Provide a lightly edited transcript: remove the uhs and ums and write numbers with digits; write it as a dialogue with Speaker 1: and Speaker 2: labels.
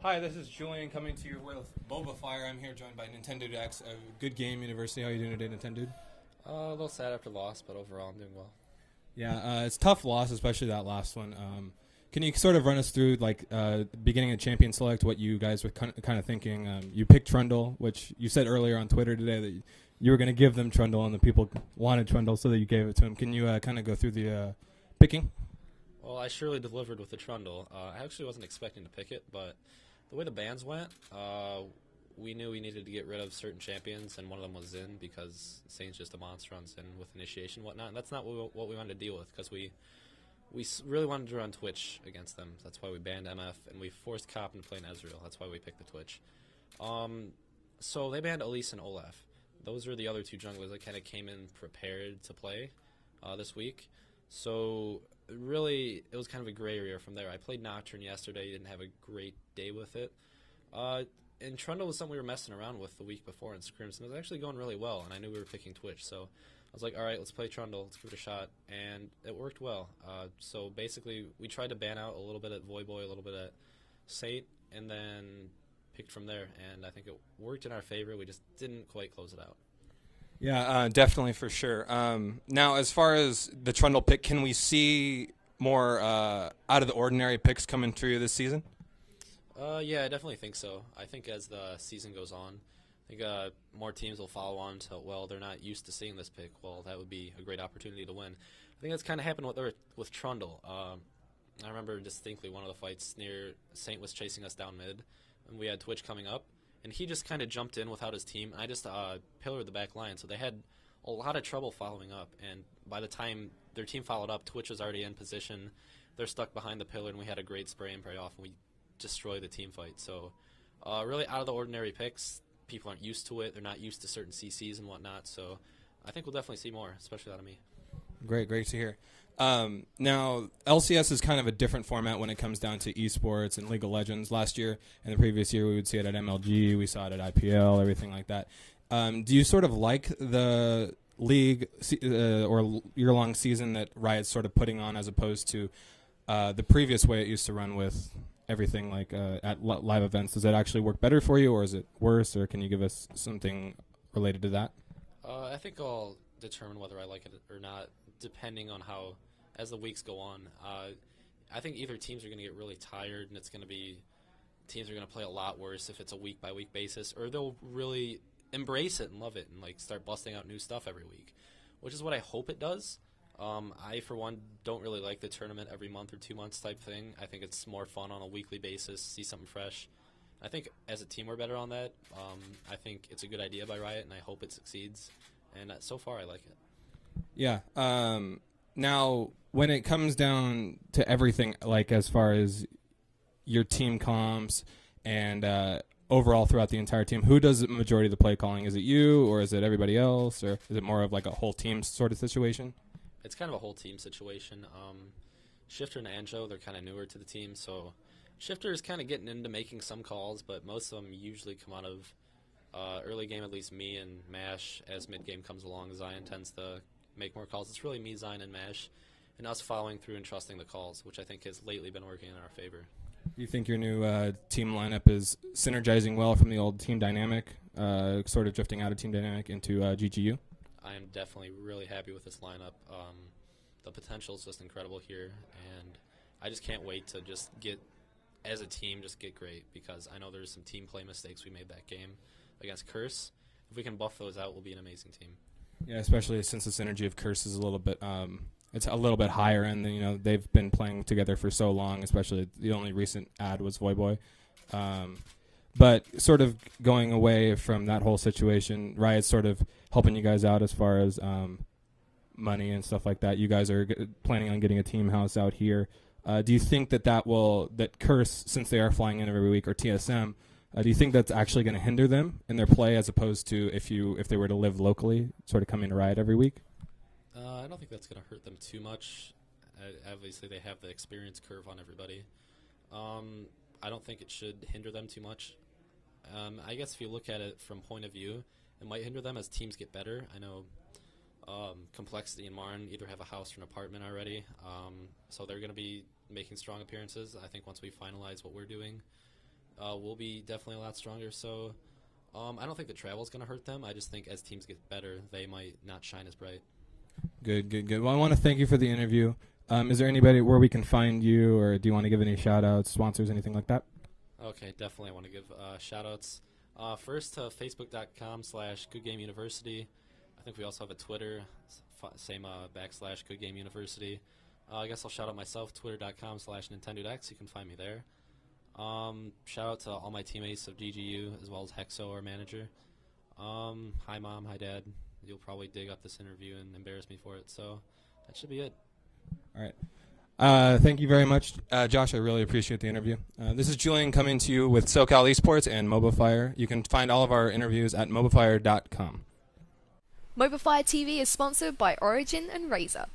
Speaker 1: Hi, this is Julian coming to you with MOBAFire. I'm here joined by NintendudeX, a good game university. How are you doing today, Nintendude?
Speaker 2: A little sad after loss, but overall I'm doing well.
Speaker 1: Yeah, it's a tough loss, especially that last one. Can you sort of run us through, beginning of Champion Select, what you guys were kind of thinking? You picked Trundle, which you said earlier on Twitter today that you were going to give them Trundle, and the people wanted Trundle, so that you gave it to them. Can you kind of go through the picking?
Speaker 2: Well, I surely delivered with the Trundle. I actually wasn't expecting to pick it, but the way the bans went, we knew we needed to get rid of certain champions, and one of them was Xin, because Zane's just a monster on Xin with initiation and whatnot, and that's not what we wanted to deal with, because we really wanted to run Twitch against them. That's why we banned MF, and we forced Cop into playing Ezreal. That's why we picked the Twitch. So they banned Elise and Olaf. Those are the other two junglers that kind of came in prepared to play this week. So really, it was kind of a gray area from there. I played Nocturne yesterday, didn't have a great day with it. And Trundle was something we were messing around with the week before in scrims, and it was actually going really well, and I knew we were picking Twitch, so I was like, alright, let's play Trundle, let's give it a shot, and it worked well. So basically, we tried to ban out a little bit at Voyboy, a little bit at Saint, and then picked from there, and I think it worked in our favor. We just didn't quite close it out.
Speaker 1: Yeah, definitely, for sure. Now, as far as the Trundle pick, can we see more out-of-the-ordinary picks coming through this season?
Speaker 2: Yeah, I definitely think so. I think as the season goes on, I think more teams will follow on to, well, they're not used to seeing this pick. Well, that would be a great opportunity to win. I think that's kind of happened with Trundle. I remember distinctly one of the fights near Saint was chasing us down mid, and we had Twitch coming up, and he just kind of jumped in without his team, and I just pillared the back line. So they had a lot of trouble following up, and by the time their team followed up, Twitch was already in position. They're stuck behind the pillar, and we had a great spray and pray off, and we destroyed the team fight. So really out of the ordinary picks. People aren't used to it. They're not used to certain CCs and whatnot. So I think we'll definitely see more, especially out of me.
Speaker 1: Great to hear. Now, LCS is kind of a different format when it comes down to esports and League of Legends. Last year and the previous year, we would see it at MLG. We saw it at IPL, everything like that. Do you sort of like the league or year-long season that Riot's sort of putting on, as opposed to the previous way it used to run with everything like at live events? Does that actually work better for you, or is it worse, or can you give us something related to that?
Speaker 2: I think I'll determine whether I like it or not depending on how, as the weeks go on. I think either teams are going to get really tired, and it's going to be teams are going to play a lot worse if it's a week-by-week basis, or they'll really embrace it and love it and like start busting out new stuff every week, which is what I hope it does. I, for one, don't really like the tournament every month or 2 months type thing. I think it's more fun on a weekly basis, see something fresh. I think as a team we're better on that. I think it's a good idea by Riot, and I hope it succeeds. And so far, I like it.
Speaker 1: Yeah. Now, when it comes down to everything, like as far as your team comps and overall throughout the entire team, who does the majority of the play calling? Is it you, or is it everybody else, or is it more of like a whole team sort of situation?
Speaker 2: It's kind of a whole team situation. Shifter and Anjo, they're kind of newer to the team, so Shifter is kind of getting into making some calls, but most of them usually come out of early game, at least me and Mash. As mid-game comes along, Zion tends to make more calls. It's really me, Zion, and Mash, and us following through and trusting the calls, which I think has lately been working in our favor.
Speaker 1: Do you think your new team lineup is synergizing well from the old team dynamic, sort of drifting out of team dynamic into GGU?
Speaker 2: I am definitely really happy with this lineup. The potential is just incredible here, and I just can't wait to just get, as a team, just get great, because I know there's some team play mistakes we made that game against Curse. If we can buff those out, we'll be an amazing team. Yeah,
Speaker 1: especially since the synergy of Curse is a little bit, it's a little bit higher, and they've been playing together for so long. Especially the only recent add was Voyboy. But sort of going away from that whole situation, Riot's sort of helping you guys out as far as money and stuff like that. You guys are planning on getting a team house out here. Do you think that Curse, since they are flying in every week, or TSM, do you think that's actually going to hinder them in their play, as opposed to if they were to live locally, sort of coming to Riot every week?
Speaker 2: I don't think that's going to hurt them too much. Obviously, they have the experience curve on everybody. I don't think it should hinder them too much. I guess if you look at it from point of view, it might hinder them as teams get better. I know Complexity and Marn either have a house or an apartment already, so they're going to be making strong appearances. I think once we finalize what we're doing, will be definitely a lot stronger. So I don't think the travel is going to hurt them. I just think as teams get better, they might not shine as bright.
Speaker 1: Good. Well, I want to thank you for the interview. Is there anybody where we can find you, or do you want to give any shout-outs, sponsors, anything like that?
Speaker 2: Okay, definitely. I want to give shout-outs. First to facebook.com/GoodGameUniversity. I think we also have a Twitter, same /GoodGameUniversity. I guess I'll shout out myself, twitter.com/NintendudeX. You can find me there. Shout out to all my teammates of GGU, as well as Hexo, our manager. Hi, Mom. Hi, Dad. You'll probably dig up this interview and embarrass me for it. So that should be it.
Speaker 1: All right. Thank you very much, Josh. I really appreciate the interview. This is Julian coming to you with SoCal Esports and MOBAFire. You can find all of our interviews at MOBAFire.com.
Speaker 3: MOBAFire TV is sponsored by Origin and Razer.